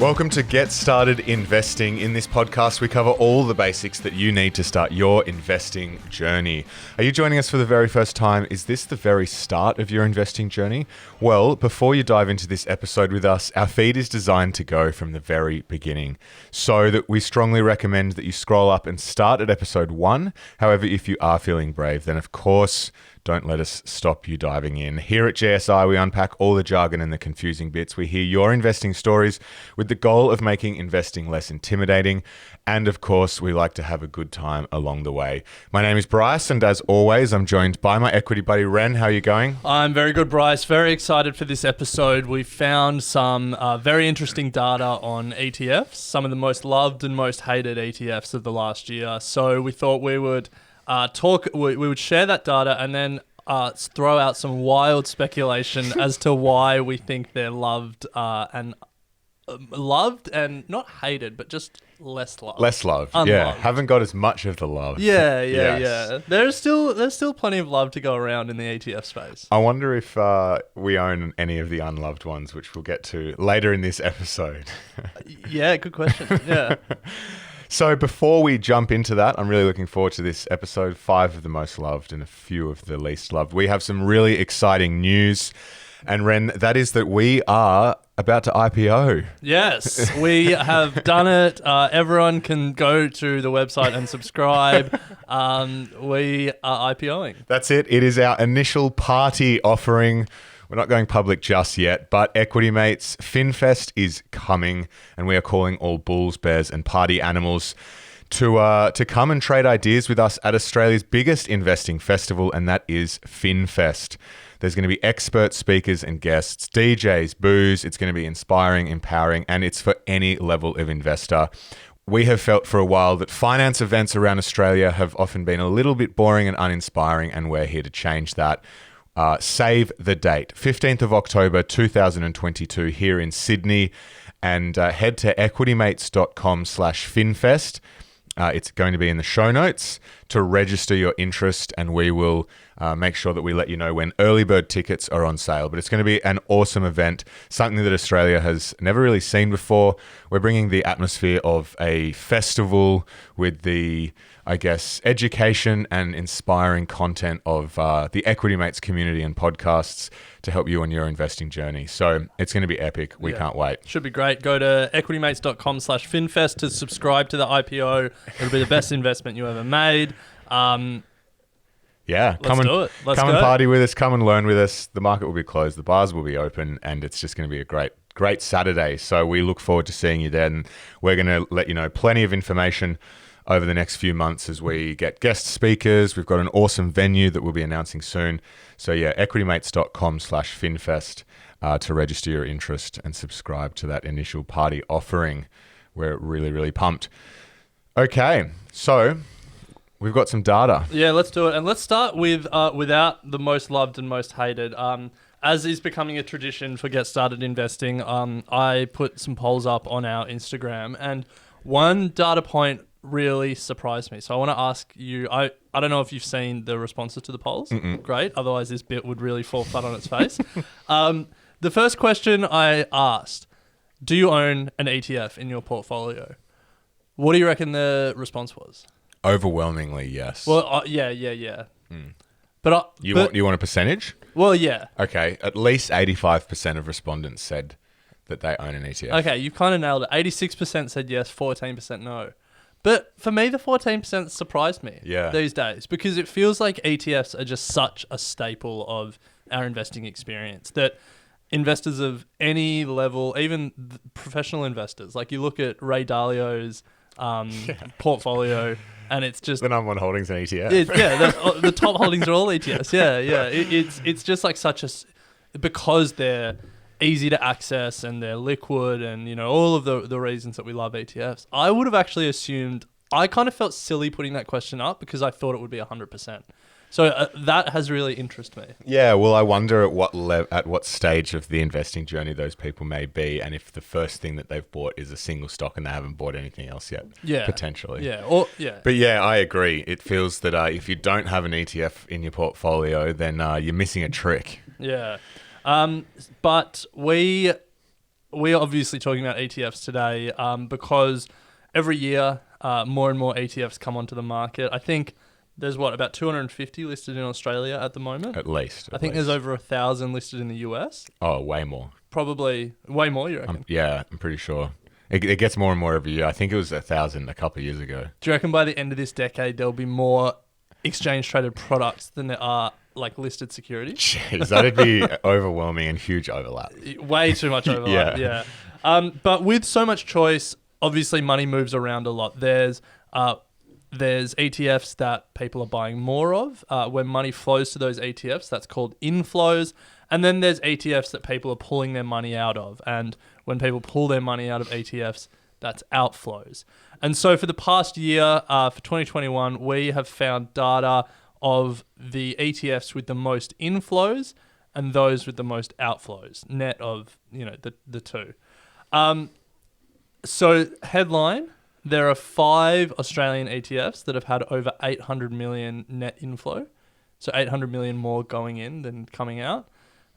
Welcome to Get Started Investing. In this podcast, we cover all the basics that you need to start your investing journey. Are you joining us for the very first time? Is this the very start of your investing journey? Well, before you dive into this episode with us, our feed is designed to go from the very beginning. So that we strongly recommend that you scroll up and start at episode 1. However, if you are feeling brave, then of course, don't let us stop you diving in. Here at GSI, we unpack all the jargon and the confusing bits. We hear your investing stories with the goal of making investing less intimidating. And of course, we like to have a good time along the way. My name is Bryce, and as always, I'm joined by my equity buddy, Ren. How are you going? I'm very good, Bryce. Very excited for this episode. We found some very interesting data on ETFs, some of the most loved and most hated ETFs of the last year. So we thought we would we would share that data and then throw out some wild speculation as to why we think they're loved and not hated, but just less loved. Less loved, Unloved. Yeah. Haven't got as much of the love. Yeah. There's still plenty of love to go around in the ETF space. I wonder if we own any of the unloved ones, which we'll get to later in this episode. Yeah, good question. Yeah. So before we jump into that, I'm really looking forward to this episode, 5 of the most loved and a few of the least loved. We have some really exciting news. And Ren, that is that we are about to IPO. Yes, we have done it. Everyone can go to the website and subscribe. We are IPOing. That's it. It is our initial party offering. We're not going public just yet, but Equity Mates, FinFest is coming, and we are calling all bulls, bears, and party animals to come and trade ideas with us at Australia's biggest investing festival, and that is FinFest. There's going to be expert speakers and guests, DJs, booze. It's going to be inspiring, empowering, and it's for any level of investor. We have felt for a while that finance events around Australia have often been a little bit boring and uninspiring, and we're here to change that. Save the date, 15th of October 2022 here in Sydney, and head to equitymates.com/finfest. It's going to be in the show notes to register your interest, and we will make sure that we let you know when early bird tickets are on sale. But it's going to be an awesome event, something that Australia has never really seen before. We're bringing the atmosphere of a festival with the, I guess, education and inspiring content of the Equity Mates community and podcasts to help you on your investing journey. So it's going to be epic. We can't wait. Should be great. Go to equitymates.com/finfest to subscribe to the IPO. It'll be the best investment you ever made. Yeah, come and party with us. Come and learn with us. The market will be closed. The bars will be open, and it's just going to be a great Saturday. So we look forward to seeing you then. We're going to let you know plenty of information over the next few months as we get guest speakers. We've got an awesome venue that we'll be announcing soon. So yeah, equitymates.com/finfest to register your interest and subscribe to that initial party offering. We're really, really pumped. Okay, so we've got some data. Yeah, let's do it. And let's start with without the most loved and most hated. As is becoming a tradition for Get Started Investing, I put some polls up on our Instagram, and one data point really surprised me. So I want to ask you, I don't know if you've seen the responses to the polls. Mm-mm. Great. Otherwise, this bit would really fall flat on its face. The first question I asked, do you own an ETF in your portfolio? What do you reckon the response was? Overwhelmingly, yes. Well, yeah. But you want a percentage? Well, yeah. Okay, at least 85% of respondents said that they own an ETF. Okay, you kind of nailed it. 86% said yes, 14% no. But for me, the 14% surprised me these days, because it feels like ETFs are just such a staple of our investing experience that investors of any level, even professional investors, like you look at Ray Dalio's portfolio, and it's just the number one holdings in ETF. The top holdings are all ETFs. It's just like because they're easy to access and they're liquid, and all of the reasons that we love ETFs. I would have actually assumed. I kind of felt silly putting that question up because I thought it would be 100%. So that has really interested me. Yeah, well, I wonder at what stage of the investing journey those people may be, and if the first thing that they've bought is a single stock and they haven't bought anything else yet. Yeah, potentially. Yeah, But yeah, I agree. It feels that if you don't have an ETF in your portfolio, then you're missing a trick. Yeah, but we we're obviously talking about ETFs today because every year more and more ETFs come onto the market. I think there's about 250 listed in Australia at the moment. At least. I think there's over 1,000 listed in the US. Oh, way more. Probably way more, you reckon? I'm pretty sure. It gets more and more every year. I think it was 1,000 a couple of years ago. Do you reckon by the end of this decade there'll be more exchange traded products than there are like listed securities? Jeez, that'd be overwhelming and huge overlap. Way too much overlap. Yeah. But with so much choice, obviously money moves around a lot. There's ETFs that people are buying more of. When money flows to those ETFs, that's called inflows. And then there's ETFs that people are pulling their money out of. And when people pull their money out of ETFs, that's outflows. And so for the past year, for 2021, we have found data of the ETFs with the most inflows and those with the most outflows, net of the two. So headline, there are 5 Australian ETFs that have had over 800 million net inflow. So 800 million more going in than coming out.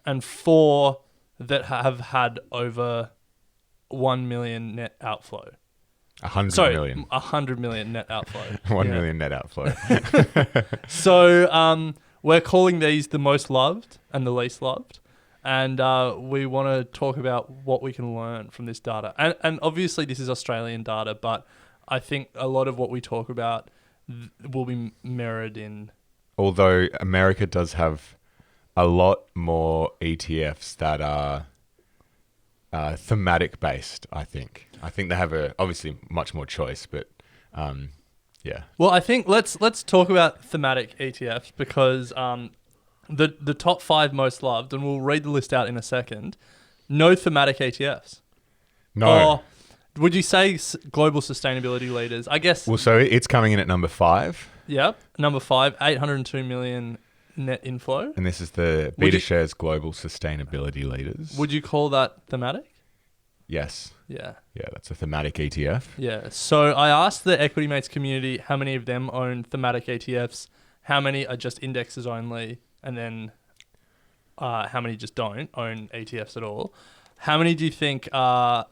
And 4 that have had over 1 million net outflow. 100 million. 100 million net outflow. 1 million net outflow. So we're calling these the most loved and the least loved. And we want to talk about what we can learn from this data. And obviously this is Australian data, but I think a lot of what we talk about will be mirrored in... Although America does have a lot more ETFs that are thematic based, I think. I think they have obviously much more choice, but yeah. Well, I think let's talk about thematic ETFs because the top 5 most loved, and we'll read the list out in a second, no thematic ETFs. No. Or would you say global sustainability leaders? I guess... Well, so it's coming in at number 5. Yep. Number 5, 802 million net inflow. And this is the BetaShares Global Sustainability Leaders. Would you call that thematic? Yes. Yeah. Yeah, that's a thematic ETF. Yeah. So I asked the Equity Mates community how many of them own thematic ETFs, how many are just indexes only, and then how many just don't own ETFs at all. How many do you think own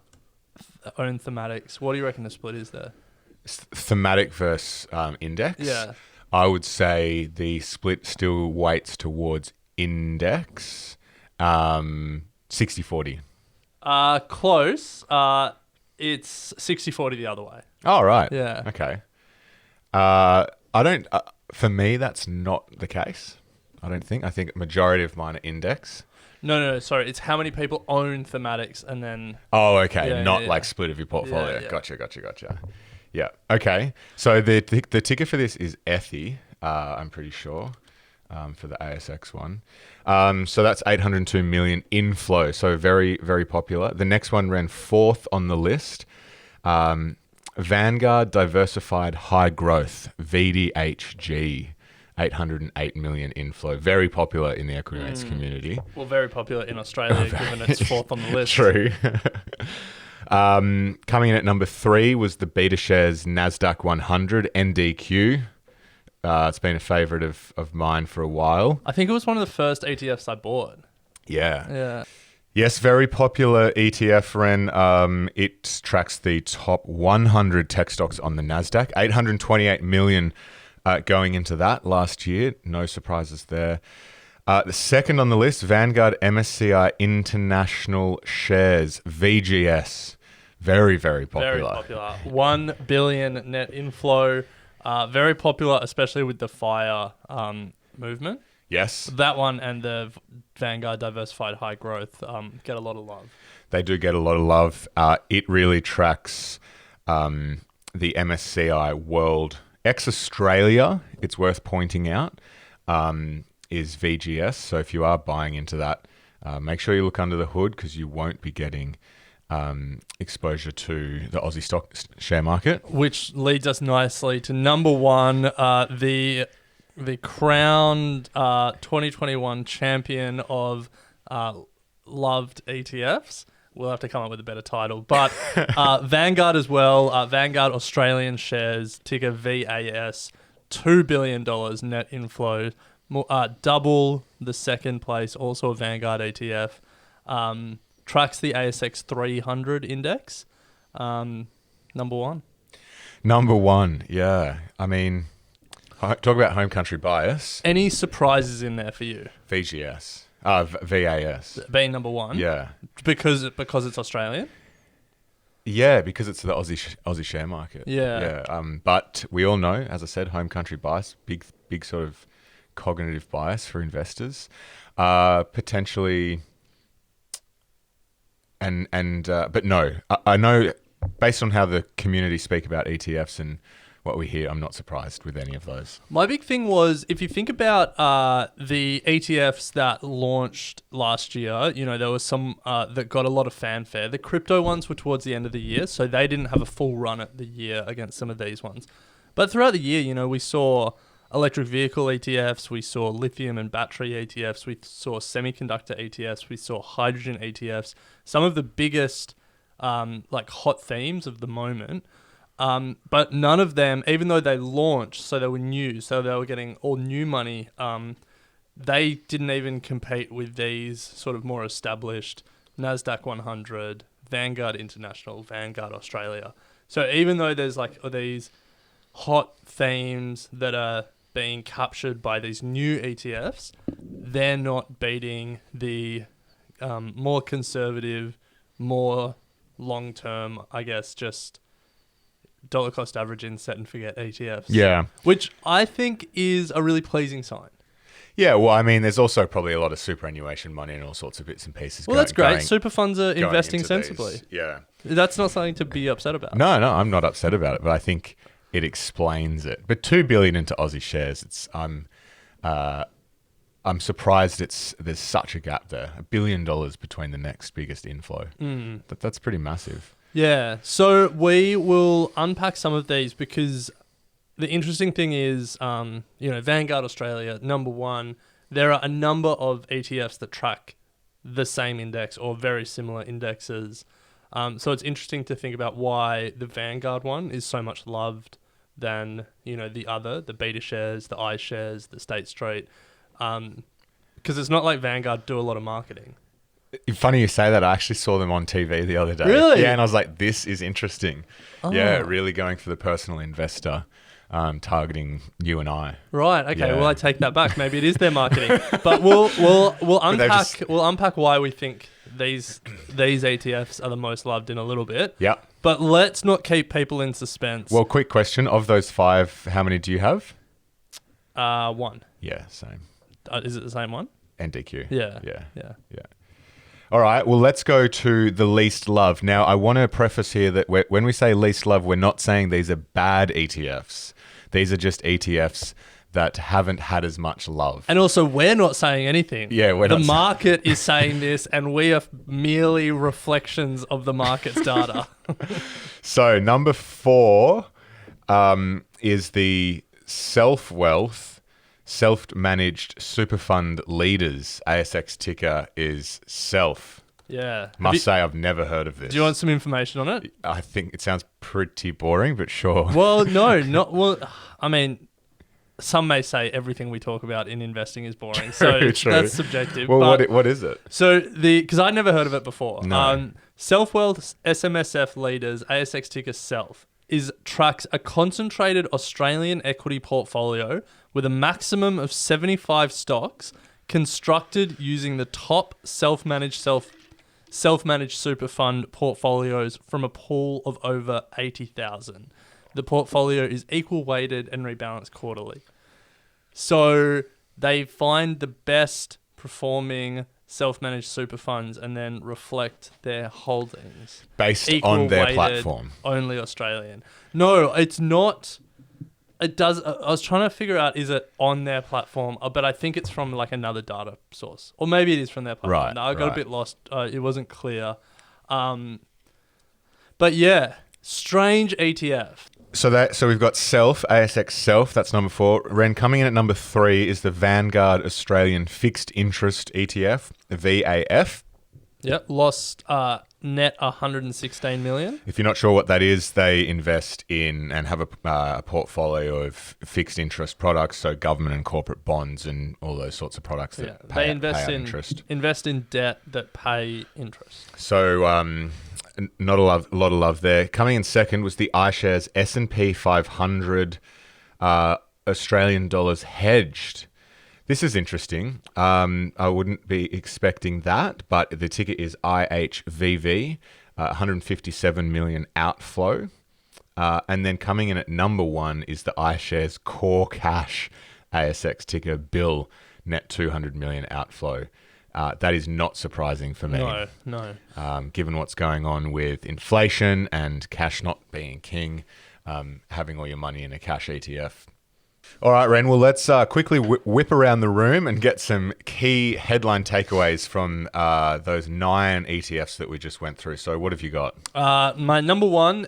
thematics? What do you reckon the split is there? Thematic versus index? Yeah. I would say the split still weights towards index, 60-40. Close. It's 60-40 the other way. Oh, right. Yeah. Okay. I don't... for me, that's not the case. I don't think. I think majority of mine are index. No, sorry. It's how many people own thematics and then... Oh, okay. Yeah, not yeah. like split of your portfolio. Yeah. Gotcha. Yeah. Okay. So the ticker for this is ETHI, I'm pretty sure, for the ASX one. So that's 802 million inflow. So very, very popular. The next one ran 4th on the list. Vanguard Diversified High Growth, VDHG, 808 million inflow. Very popular in the Equity Mates community. Well, very popular in Australia, given it's 4th on the list. True. Coming in at number 3 was the BetaShares NASDAQ 100 NDQ. It's been a favorite of mine for a while. I think it was one of the first ETFs I bought. Yeah. Yes, very popular ETF, Ren. It tracks the top 100 tech stocks on the NASDAQ. 828 million going into that last year. No surprises there. The second on the list, Vanguard MSCI International Shares, VGS. Very, very popular. Very popular. 1 billion net inflow. Very popular, especially with the FIRE movement. Yes. That one and the Vanguard Diversified High Growth get a lot of love. They do get a lot of love. It really tracks the MSCI World. Ex-Australia, it's worth pointing out, is VGS. So if you are buying into that, make sure you look under the hood because you won't be getting exposure to the Aussie stock share market. Which leads us nicely to number 1, the crowned 2021 champion of loved ETFs. We'll have to come up with a better title. But Vanguard as well, Vanguard Australian Shares, ticker VAS, $2 billion net inflow, double the second place, also a Vanguard ETF. tracks the ASX 300 index. Number one. Number one, yeah. I mean, talk about home country bias. Any surprises in there for you? VGS. VAS. Being number one? Yeah. Because it's Australian? Yeah, because it's the Aussie share market. Yeah. But we all know, as I said, home country bias, big sort of cognitive bias for investors. Potentially, but no, I know based on how the community speak about ETFs and what we hear, I'm not surprised with any of those. My big thing was, if you think about the ETFs that launched last year, there was some that got a lot of fanfare. The crypto ones were towards the end of the year, so they didn't have a full run at the year against some of these ones. But throughout the year, we saw electric vehicle ETFs, we saw lithium and battery ETFs, we saw semiconductor ETFs, we saw hydrogen ETFs, some of the biggest hot themes of the moment. But none of them, even though they launched, so they were new, so they were getting all new money, they didn't even compete with these sort of more established NASDAQ 100, Vanguard International, Vanguard Australia. So even though there's these hot themes that are being captured by these new ETFs, they're not beating the more conservative, more long-term, I guess, just dollar cost averaging set and forget ETFs. Yeah. Which I think is a really pleasing sign. Yeah, well, I mean, there's also probably a lot of superannuation money and all sorts of bits and pieces. Well, that's great. Super funds are investing sensibly. These. Yeah. That's not something to be upset about. No, I'm not upset about it, but I think it explains it. But $2 billion into Aussie shares, I'm surprised there's such a gap there. $1 billion between the next biggest inflow. That's pretty massive. Yeah. So we will unpack some of these because the interesting thing is, Vanguard Australia, number one, there are a number of ETFs that track the same index or very similar indexes. So it's interesting to think about why the Vanguard one is so much loved than, the other, the beta shares, the iShares, the State Street. Because it's not like Vanguard do a lot of marketing. Funny you say that. I actually saw them on TV the other day. Really? Yeah, and I was like, this is interesting. Oh. Yeah, really going for the personal investor, targeting you and I. Right. Okay. Yeah. Well, I take that back. Maybe it is their marketing. But we'll unpack why we think these ETFs are the most loved in a little bit. Yeah. But let's not keep people in suspense. Well, quick question. Of those 5, how many do you have? 1. Yeah, same. Is it the same one? NDQ. Yeah. All right, well, let's go to the least loved. Now, I want to preface here that when we say least loved, we're not saying these are bad ETFs. These are just ETFs that haven't had as much love. And also, we're not saying anything. Yeah, the market is saying this, and we are merely reflections of the market's data. So, number 4 is the self-managed super fund leaders. ASX ticker is SELF. Yeah. Say I've never heard of this. Do you want some information on it? I think it sounds pretty boring, but sure. Well, no, not well. I mean, some may say everything we talk about in investing is boring, so true. That's subjective. Well, what is it? So because I'd never heard of it before. No. Self-Wealth SMSF leaders, ASX ticker SELF, tracks a concentrated Australian equity portfolio with a maximum of 75 stocks constructed using the top self-managed super fund portfolios from a pool of over 80,000. The portfolio is equal weighted and rebalanced quarterly. So they find the best performing self-managed super funds and then reflect their holdings based on their platform. Only Australian. No, it's not. It does. I was trying to figure out, is it on their platform? But I think it's from another data source, or maybe it is from their platform. Right. No, I got a bit lost. It wasn't clear. But yeah, strange ETF. So we've got ASX Self. That's number 4. Ren, coming in at number 3 is the Vanguard Australian Fixed Interest ETF, VAF. Yep, lost net 116 million. If you're not sure what that is, they invest in and have a portfolio of fixed interest products, so government and corporate bonds and all those sorts of products that pay out interest. Invest in debt that pay interest. So not a lot of love there. Coming in second was the iShares S&P 500 Australian dollars hedged. This is interesting. I wouldn't be expecting that, but the ticker is IHVV, 157 million outflow. And then coming in at number one is the iShares Core Cash ASX ticker BILL, net 200 million outflow. That is not surprising for me. No. Given what's going on with inflation and cash not being king, having all your money in a cash ETF. All right, Ren, well, let's quickly whip around the room and get some key headline takeaways from those 9 ETFs that we just went through. So what have you got? My number one,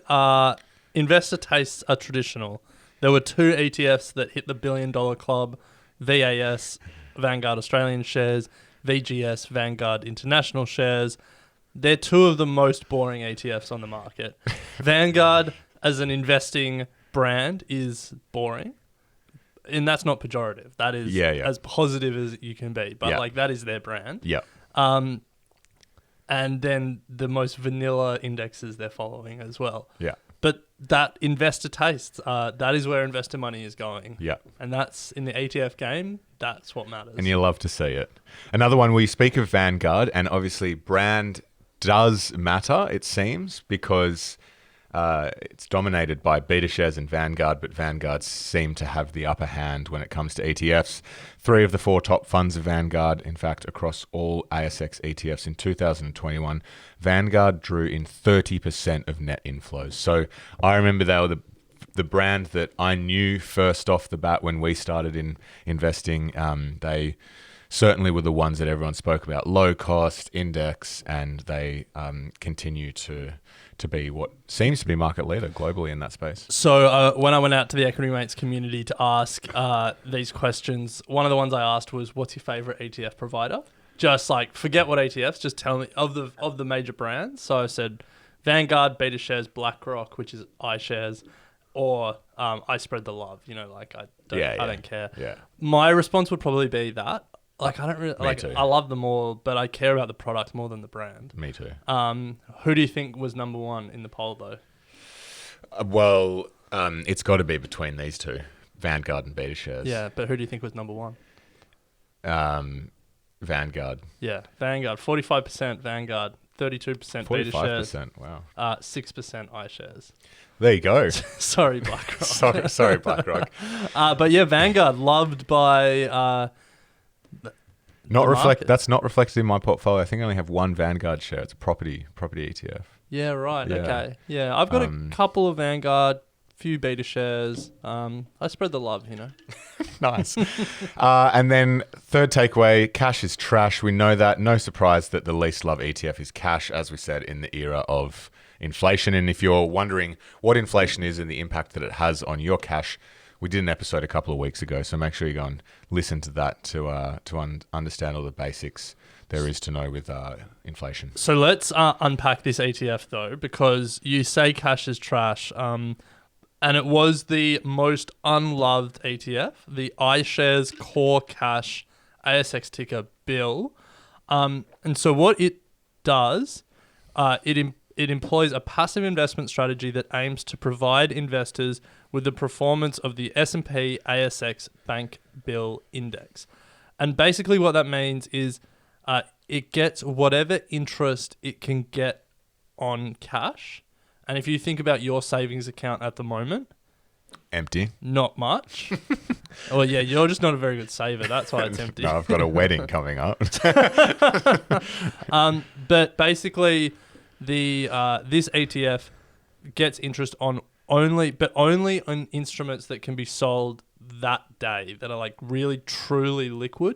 investor tastes are traditional. There were 2 ETFs that hit the $1 billion club, VAS, Vanguard Australian shares, VGS, Vanguard International shares. They're 2 of the most boring ETFs on the market. Vanguard, as an investing brand, is boring. And that's not pejorative. That is as positive as you can be. But like that is their brand. Yeah. And then the most vanilla indexes they're following as well. Yeah. But that investor tastes, that is where investor money is going. Yeah. And that's in the ETF game, that's what matters. And you love to see it. Another one, we speak of Vanguard, and obviously brand does matter, it seems, because it's dominated by beta shares and Vanguard, but Vanguard seem to have the upper hand when it comes to ETFs. 3 of the 4 top funds of Vanguard, in fact, across all ASX ETFs in 2021, Vanguard drew in 30% of net inflows. So I remember they were the brand that I knew first off the bat when we started in investing. They certainly were the ones that everyone spoke about, low cost, index, and they continue to be what seems to be market leader globally in that space. So when I went out to the Equity Mates community to ask these questions, one of the ones I asked was, what's your favorite ETF provider? Just like, forget what ETFs, just tell me of the major brands. So I said Vanguard, Beta Shares, BlackRock, which is iShares, or I spread the love, like I don't care. Yeah. My response would probably be that. Like, I don't really Me too. I love them all, but I care about the product more than the brand. Me too. Who do you think was number one in the poll though? It's got to be between these 2, Vanguard and Beta Shares. Yeah, but who do you think was number one? Vanguard. Yeah, Vanguard. 45% Vanguard, 32% Beta Shares. 45%, wow. 6% iShares. There you go. Sorry, BlackRock. sorry, BlackRock. But yeah, Vanguard, loved by... That's not reflected in my portfolio. I think I only have 1 Vanguard share. It's a property ETF. Yeah, right. Yeah. Okay. Yeah, I've got a couple of Vanguard, few Beta Shares. I spread the love, Nice. And then third takeaway, cash is trash. We know that. No surprise that the least loved ETF is cash, as we said, in the era of inflation. And if you're wondering what inflation is and the impact that it has on your cash, we did an episode a couple of weeks ago, so make sure you go and listen to that to understand all the basics there is to know with inflation. So let's unpack this ETF though, because you say cash is trash, and it was the most unloved ETF, the iShares Core Cash ASX ticker BILL. And so what it does, it employs a passive investment strategy that aims to provide investors with the performance of the S&P ASX Bank Bill Index. And basically what that means is it gets whatever interest it can get on cash. And if you think about your savings account at the moment, empty. Not much. Well, yeah, you're just not a very good saver. That's why it's empty. No, I've got a wedding coming up. But basically, this ETF gets interest on only on instruments that can be sold that day, that are like really truly liquid.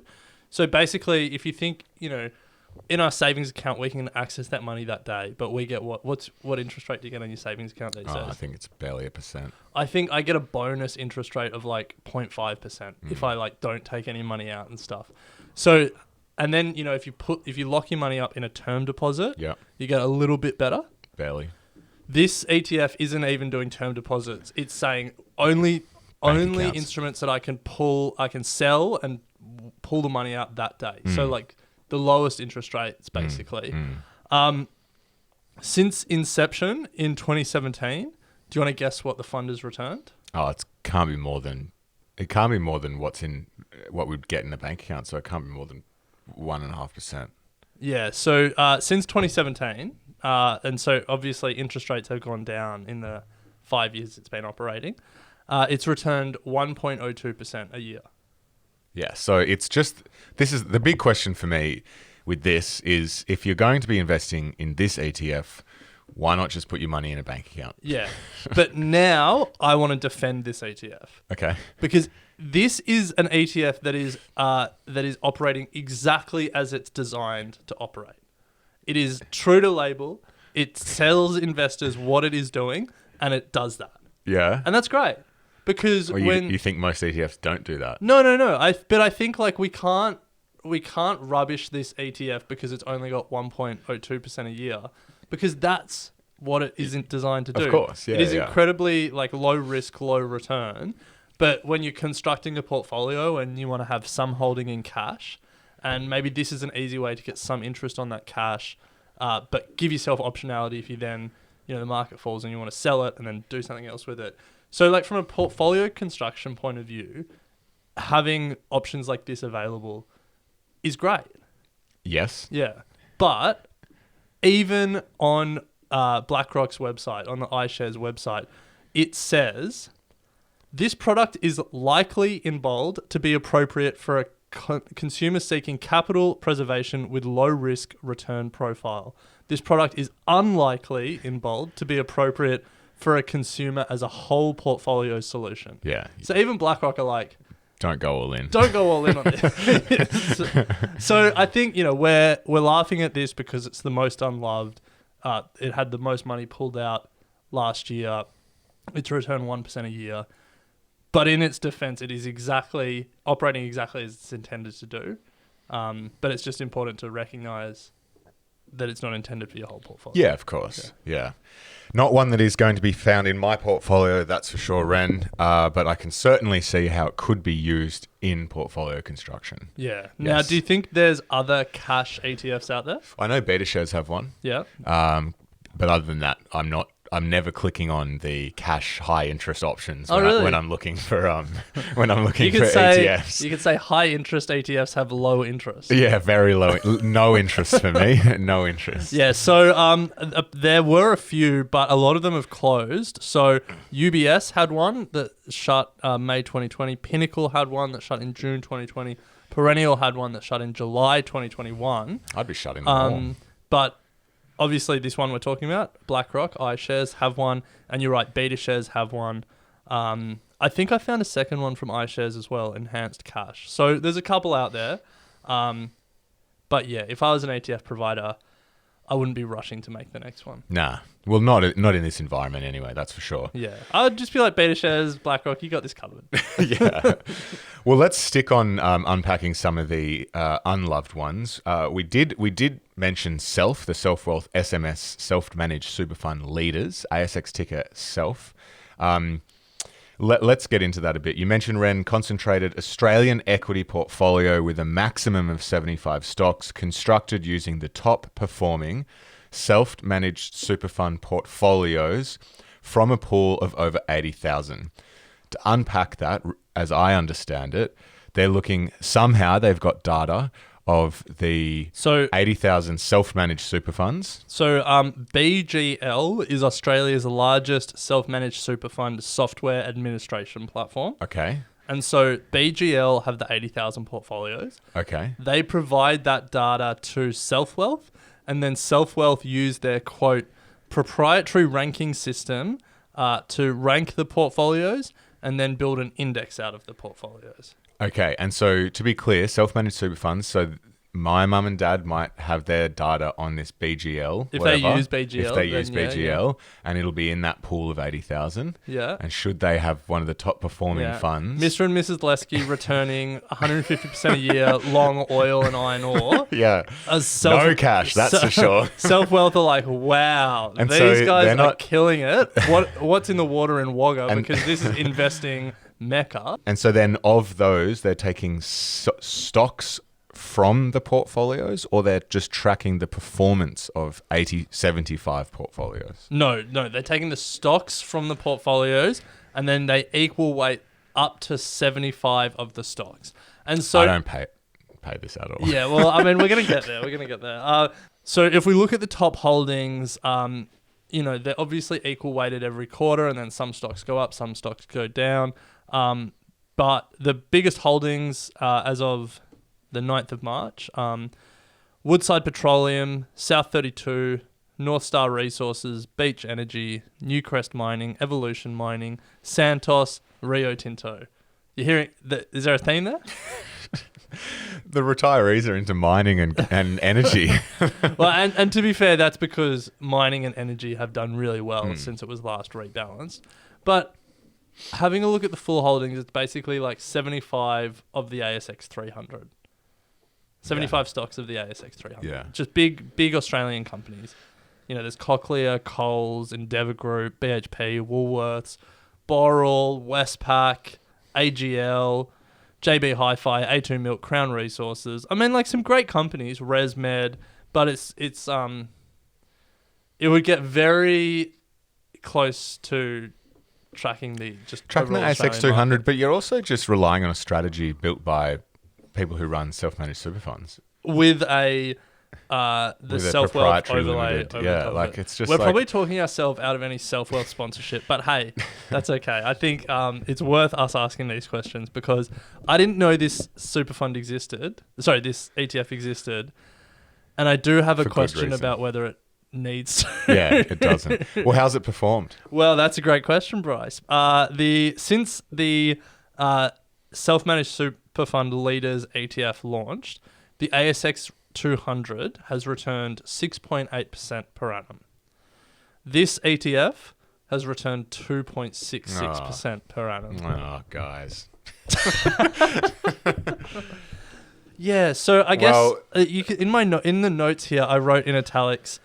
So basically, if you think, in our savings account, we can access that money that day, but we get what interest rate do you get on your savings account these days? I think it's barely 1%. I think I get a bonus interest rate of like 0.5% if I like don't take any money out and stuff. So And then, if you lock your money up in a term deposit, Yeah. you get a little bit better. Barely. This ETF isn't even doing term deposits. It's saying only accounts. instruments that I can sell and pull the money out that day. So like the lowest interest rates basically. Since inception in 2017, do you want to guess what the fund has returned? Oh, it can't be more than what we'd get in a bank account. So it can't be more than 1.5%. Yeah. So since 2017, and so obviously interest rates have gone down in the 5 years it's been operating. It's returned 1.02% a year. Yeah. So this is the big question for me with this is if you're going to be investing in this ETF, why not just put your money in a bank account? Yeah. But now I want to defend this ETF. Okay. Because this is an ETF that is operating exactly as it's designed to operate. It is true to label. It tells investors what it is doing, and it does that. Yeah. And that's great. Because you think most ETFs don't do that? No. But I think like we can't rubbish this ETF because it's only got 1.02% a year, because that's what it isn't designed to do. Of course, yeah. It is incredibly like low risk, low return. But when you're constructing a portfolio and you want to have some holding in cash, and maybe this is an easy way to get some interest on that cash, but give yourself optionality if you then, the market falls and you want to sell it and then do something else with it. So like from a portfolio construction point of view, having options like this available is great. Yes. Yeah. But even on BlackRock's website, on the iShares website, it says this product is likely in bold to be appropriate for a consumer seeking capital preservation with low risk return profile. This product is unlikely in bold to be appropriate for a consumer as a whole portfolio solution. Yeah. So even BlackRock are like, don't go all in. Don't go all in on this. So I think, we're laughing at this because it's the most unloved. It had the most money pulled out last year. It's returned 1% a year. But in its defense, it is operating exactly as it's intended to do. But it's just important to recognize that it's not intended for your whole portfolio. Yeah, of course. Yeah. Not one that is going to be found in my portfolio, that's for sure, Ren. But I can certainly see how it could be used in portfolio construction. Yeah. Now, do you think there's other cash ETFs out there? I know BetaShares have one. Yeah. But other than that, I'm never clicking on the cash high interest options when I'm looking for ETFs. You could say high interest ETFs have low interest. Yeah, very low. No interest for me. No interest. Yeah, so there were a few, but a lot of them have closed. So UBS had one that shut May 2020. Pinnacle had one that shut in June 2020. Perennial had one that shut in July 2021. I'd be shutting them all. But obviously, this one we're talking about, BlackRock, iShares have one, and you're right, BetaShares have one. I think I found a second one from iShares as well, Enhanced Cash. So there's a couple out there. But yeah, if I was an ETF provider, I wouldn't be rushing to make the next one. Nah. Well, not in this environment anyway, that's for sure. Yeah. I'd just be like, BetaShares, BlackRock, you got this covered. Yeah. Well, let's stick on unpacking some of the unloved ones. We did mention SELF, the Self-Wealth SMS Self-Managed Super Fund Leaders, ASX ticker SELF. Let's get into that a bit. You mentioned, Ren, concentrated Australian equity portfolio with a maximum of 75 stocks constructed using the top performing self-managed super fund portfolios from a pool of over 80,000. To unpack that, as I understand it, they've got data of the 80,000 self-managed super funds. So BGL is Australia's largest self-managed super fund software administration platform. Okay. And so BGL have the 80,000 portfolios. Okay. They provide that data to Self-Wealth, and then Self-Wealth use their, quote, proprietary ranking system to rank the portfolios and then build an index out of the portfolios. Okay, and so to be clear, self-managed super funds, so my mum and dad might have their data on this BGL. If they use BGL. If they use BGL, and it'll be in that pool of 80,000. Yeah. And should they have one of the top performing funds? Mr. and Mrs. Lesky returning 150% a year, long oil and iron ore. Yeah. No cash, that's for sure. Self-wealth are like, wow, and these guys are killing it. What's in the water in Wagga? Because this is investing mecca. And so then of those, they're taking stocks from the portfolios, or they're just tracking the performance of 75 portfolios? No, they're taking the stocks from the portfolios and then they equal weight up to 75 of the stocks. And so I don't pay this at all. Yeah, well, I mean, we're going to get there. So if we look at the top holdings, they're obviously equal weighted every quarter, and then some stocks go up, some stocks go down. But the biggest holdings as of the 9th of March, Woodside Petroleum, South 32, North Star Resources, Beach Energy, Newcrest Mining, Evolution Mining, Santos, Rio Tinto. You're hearing is there a theme there? The retirees are into mining and energy. Well, and to be fair, that's because mining and energy have done really well since it was last rebalanced. But having a look at the full holdings, it's basically like 75 of the ASX 300. 75 stocks of the ASX 300. Yeah. Just big Australian companies. There's Cochlear, Coles, Endeavour Group, BHP, Woolworths, Boral, Westpac, AGL, JB Hi-Fi, A2 Milk, Crown Resources. I mean, like some great companies, ResMed, but it would get very close to tracking the ASX 200, but you're also just relying on a strategy built by people who run self-managed super funds with the self-wealth overlay. It's just we're probably talking ourselves out of any self-wealth sponsorship, but hey, that's okay. I think it's worth us asking these questions because I didn't know this super fund existed. Sorry, this ETF existed, and I do have a question about whether it needs to. Yeah, it doesn't. Well, how's it performed? Well, that's a great question, Bryce. Since the self-managed super fund leaders ETF launched, the ASX 200 has returned 6.8% per annum. This ETF has returned 2.66% per annum. Oh, guys. Yeah, so I guess you can, in the notes here, I wrote in italics,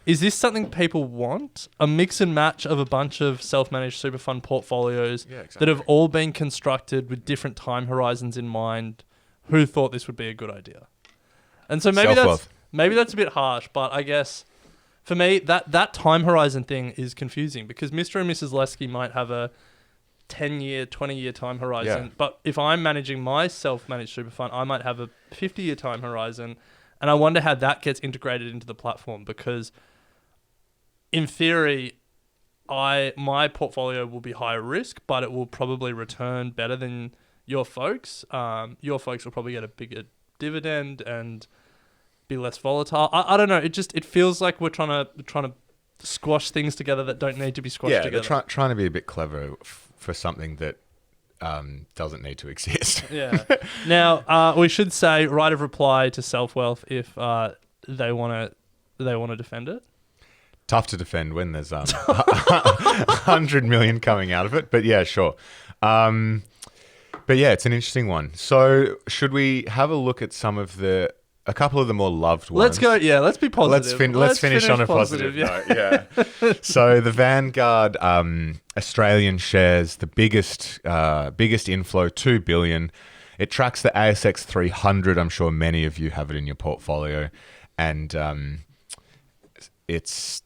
is this something people want? A mix and match of a bunch of self-managed super fund portfolios that have all been constructed with different time horizons in mind. Who thought this would be a good idea? And so maybe that's a bit harsh, but I guess for me that time horizon thing is confusing because Mr. and Mrs. Lesky might have a 10-year, 20-year time horizon, but if I'm managing my self-managed super fund, I might have a 50-year time horizon, and I wonder how that gets integrated into the platform because in theory, my portfolio will be higher risk, but it will probably return better than your folks. Your folks will probably get a bigger dividend and be less volatile. I don't know. It feels like we're trying to squash things together that don't need to be squashed together. Yeah, trying to be a bit clever for something that doesn't need to exist. Yeah. Now we should say right of reply to Self-Wealth if they want to defend it. Tough to defend when there's 100 million coming out of it, but yeah, sure. But yeah, it's an interesting one. So should we have a look at a couple of the more loved ones? Let's go. Yeah, let's be positive. Let's finish on a positive note. Yeah. So the Vanguard Australian shares, the biggest inflow, 2 billion. It tracks the ASX 300. I'm sure many of you have it in your portfolio, and it's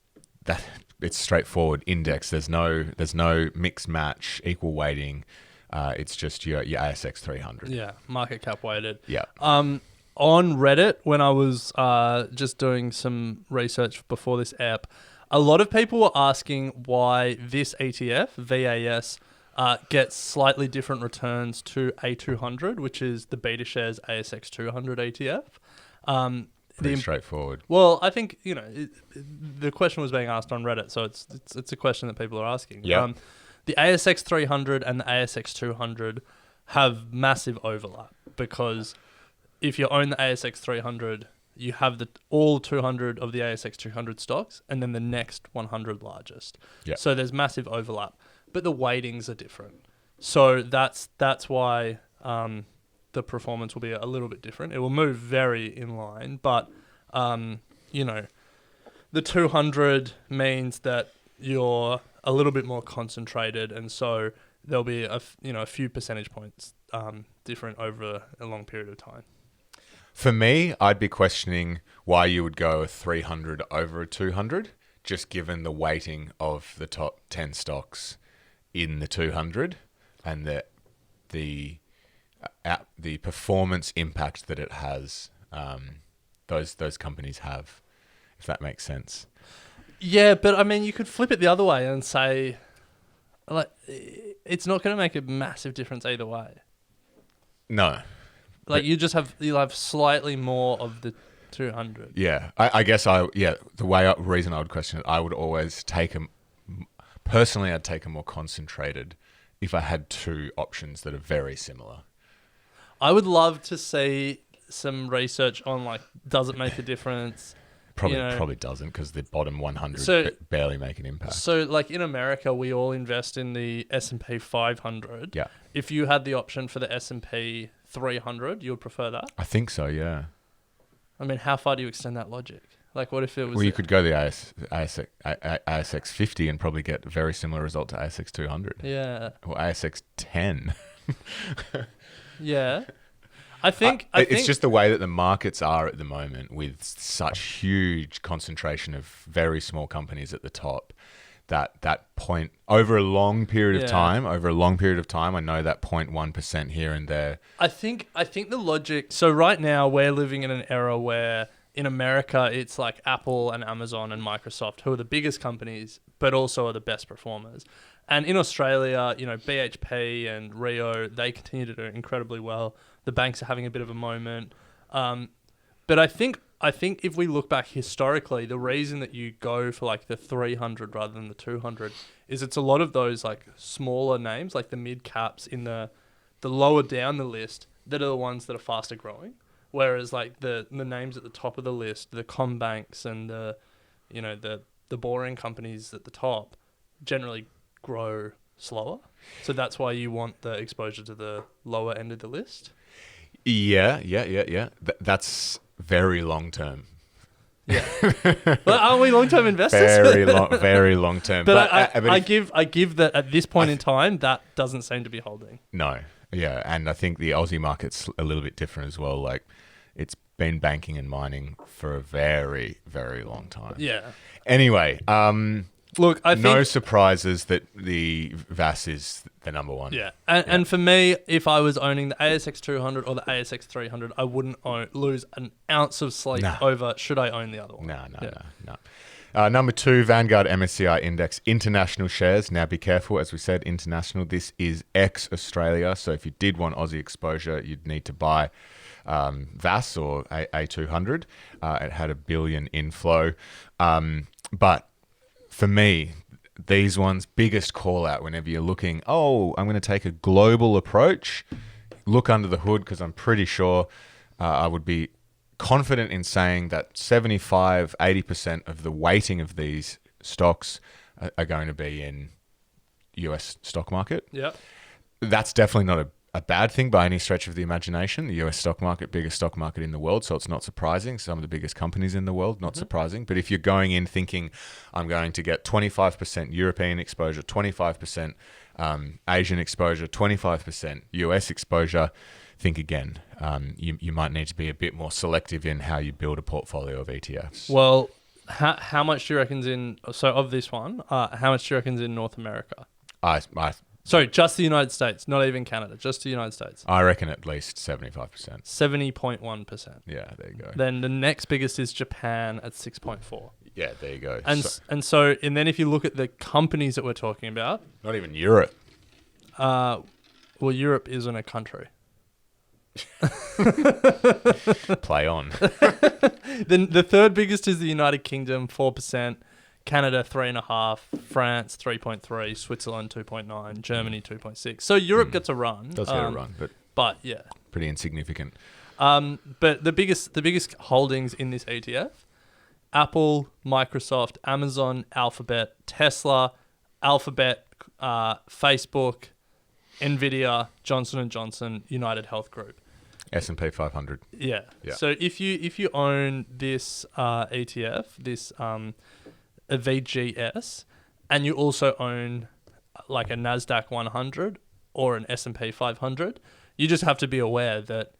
straightforward index. There's no mix match, equal weighting. It's just your ASX 300. Yeah, market cap weighted. Yeah. On Reddit, when I was just doing some research before this app, a lot of people were asking why this ETF, VAS, gets slightly different returns to A200, which is the BetaShares ASX 200 ETF. Pretty straightforward. Well, I think the question was being asked on Reddit, so it's a question that people are asking. Yeah. The ASX 300 and the ASX 200 have massive overlap because if you own the ASX 300, you have all 200 of the ASX 200 stocks, and then the next 100 largest. Yeah. So there's massive overlap, but the weightings are different. So that's why the performance will be a little bit different. It will move very in line, but the 200 means that you're a little bit more concentrated, and so there'll be a few percentage points different over a long period of time. For me, I'd be questioning why you would go a 300 over a 200, just given the weighting of the top 10 stocks in the 200 and the performance impact that it has, those companies have, if that makes sense. Yeah, but I mean, you could flip it the other way and say, like, it's not going to make a massive difference either way. No. Like, you'll have slightly more of the 200. Yeah, I guess the reason I would question it, I would always personally, I'd take a more concentrated if I had two options that are very similar. I would love to see some research on, like, does it make a difference? Probably doesn't, because the bottom 100 barely make an impact. So, like, in America, we all invest in the S&P 500. Yeah. If you had the option for the S&P 300, you would prefer that? I think so, yeah. I mean, how far do you extend that logic? Like, what if it was... Well, you could go the ASX 50 and probably get a very similar result to ASX 200. Yeah. Or ASX 10. Yeah. I think it's just the way that the markets are at the moment, with such huge concentration of very small companies at the top. That point over a long period of time, I know that 0.1% here and there. I think the logic. So right now we're living in an era where in America it's like Apple and Amazon and Microsoft, who are the biggest companies, but also are the best performers. And in Australia, BHP and Rio, they continue to do incredibly well. The banks are having a bit of a moment. But I think if we look back historically, the reason that you go for like the 300 rather than the 200 is it's a lot of those like smaller names, like the mid caps in the lower down the list, that are the ones that are faster growing. Whereas like the names at the top of the list, the Combanks and the boring companies at the top, generally grow slower. So that's why you want the exposure to the lower end of the list. Yeah. That's very long term. Yeah. Well, aren't we long term investors? Very long term. But I give that at this point in time, that doesn't seem to be holding. No. Yeah, and I think the Aussie market's a little bit different as well. Like, it's been banking and mining for a very, very long time. Yeah. Anyway, look, I think no surprises that the VAS is the number one. Yeah. And for me, if I was owning the ASX 200 or the ASX 300, I wouldn't lose an ounce of sleep over should I own the other one. No. Number 2, Vanguard MSCI Index International Shares. Now, be careful, as we said, international. This is ex-Australia. So if you did want Aussie exposure, you'd need to buy VAS or A200. It had $1 billion inflow. But for me, these ones, biggest call out whenever you're looking, I'm going to take a global approach. Look under the hood, because I'm pretty sure I would be confident in saying that 75-80% of the weighting of these stocks are going to be in US stock market. Yeah. That's definitely not a bad thing by any stretch of the imagination. The US stock market, biggest stock market in the world, so it's not surprising. Some of the biggest companies in the world, not surprising. But if you're going in thinking, I'm going to get 25% European exposure, 25% Asian exposure, 25% US exposure, think again. You might need to be a bit more selective in how you build a portfolio of ETFs. Well, how much do you reckon's in... So of this one, how much do you reckon's in North America? Sorry, just the United States, not even Canada, just the United States. I reckon at least 75%. 70.1%. Yeah, there you go. Then the next biggest is Japan at 6.4%. Yeah, there you go. And then if you look at the companies that we're talking about... Not even Europe. Well, Europe isn't a country. Play on. Then the third biggest is the United Kingdom, 4%. Canada 3.5%, France 3.3%, Switzerland 2.9%, Germany 2.6%. So Europe gets a run. Does get a run, but yeah, pretty insignificant. But the biggest holdings in this ETF: Apple, Microsoft, Amazon, Alphabet, Tesla, Facebook, Nvidia, Johnson & Johnson, United Health Group. S&P 500. Yeah. So if you own this ETF, this VGS, and you also own like a NASDAQ 100 or an S&P 500, you just have to be aware that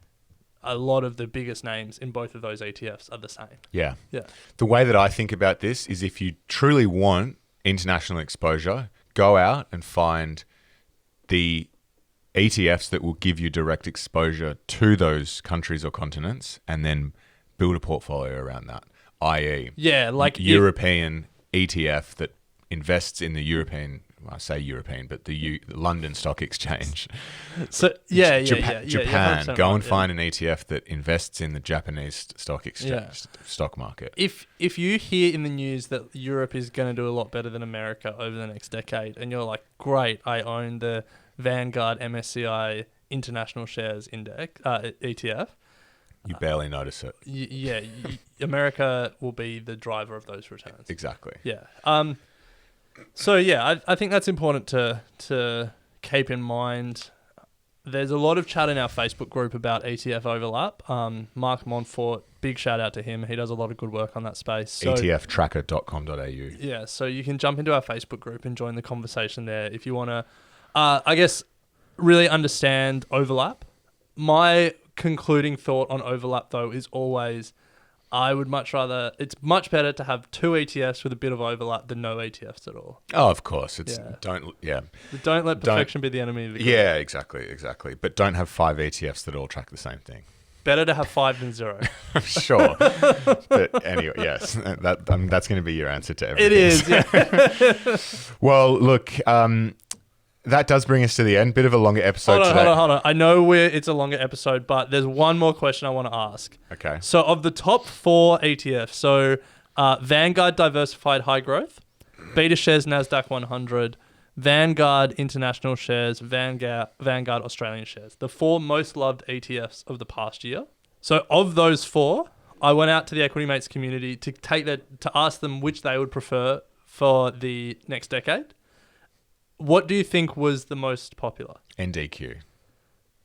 a lot of the biggest names in both of those ETFs are the same. Yeah. Yeah. The way that I think about this is if you truly want international exposure, go out and find the ETFs that will give you direct exposure to those countries or continents, and then build a portfolio around that, i.e. like European ETF that invests in the European, well, I say European, but the London Stock Exchange. So Japan. Go and find an ETF that invests in the Japanese stock exchange, stock market. If you hear in the news that Europe is going to do a lot better than America over the next decade, and you're like, great, I own the Vanguard MSCI International Shares Index ETF. You barely notice it. America will be the driver of those returns. Exactly. Yeah. I think that's important to keep in mind. There's a lot of chat in our Facebook group about ETF overlap. Mark Montfort, big shout out to him. He does a lot of good work on that space. So, ETFtracker.com.au. Yeah, so you can jump into our Facebook group and join the conversation there if you want to, really understand overlap. My concluding thought on overlap, though, is always I would much rather... It's much better to have 2 ETFs with a bit of overlap than no ETFs at all. Oh, of course. Don't let perfection be the enemy of the good. Yeah, exactly. But don't have 5 ETFs that all track the same thing. Better to have 5 than 0. Sure. But anyway, yes, that's going to be your answer to everything. It is, yeah. Well, look... that does bring us to the end. Bit of a longer episode today. Hold on. I know it's a longer episode, but there's one more question I want to ask. Okay. So of the top 4 ETFs, Vanguard Diversified High Growth, BetaShares NASDAQ 100, Vanguard International Shares, Vanguard Australian Shares, the 4 most loved ETFs of the past year. So of those 4, I went out to the Equity Mates community to ask them which they would prefer for the next decade. What do you think was the most popular? NDQ.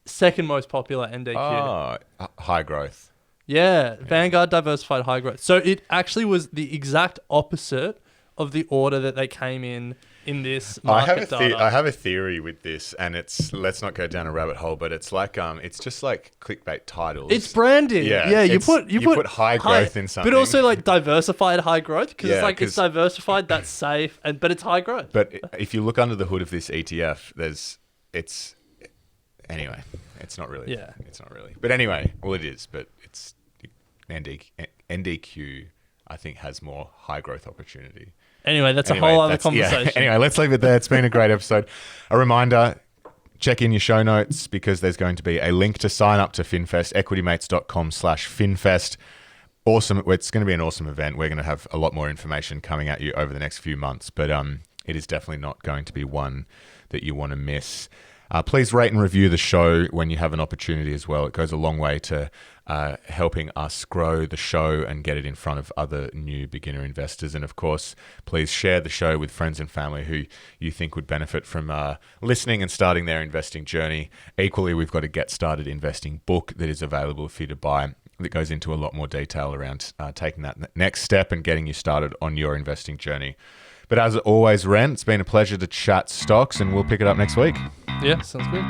Second most popular, NDQ. Oh, high growth. Yeah, Vanguard Diversified High Growth. So it actually was the exact opposite of the order that they came in this market data. I have a theory with this, and let's not go down a rabbit hole, but it's like it's just like clickbait titles. It's branding. Yeah, you put high growth in something, but also like diversified high growth because it's diversified, that's safe, but it's high growth. But if you look under the hood of this ETF, anyway, it's not really. Yeah, it's not really. But anyway, well, it is. But it's NDQ. I think has more high growth opportunity. Anyway, that's a whole other conversation. Yeah. Anyway, let's leave it there. It's been a great episode. A reminder, check in your show notes because there's going to be a link to sign up to FinFest, equitymates.com/FinFest. Awesome. It's going to be an awesome event. We're going to have a lot more information coming at you over the next few months, but it is definitely not going to be one that you want to miss. Please rate and review the show when you have an opportunity as well. It goes a long way to helping us grow the show and get it in front of other new beginner investors. And of course, please share the show with friends and family who you think would benefit from listening and starting their investing journey. Equally, we've got a Get Started Investing book that is available for you to buy that goes into a lot more detail around taking that next step and getting you started on your investing journey. But as always, Ren, it's been a pleasure to chat stocks, and we'll pick it up next week. Yeah, sounds good.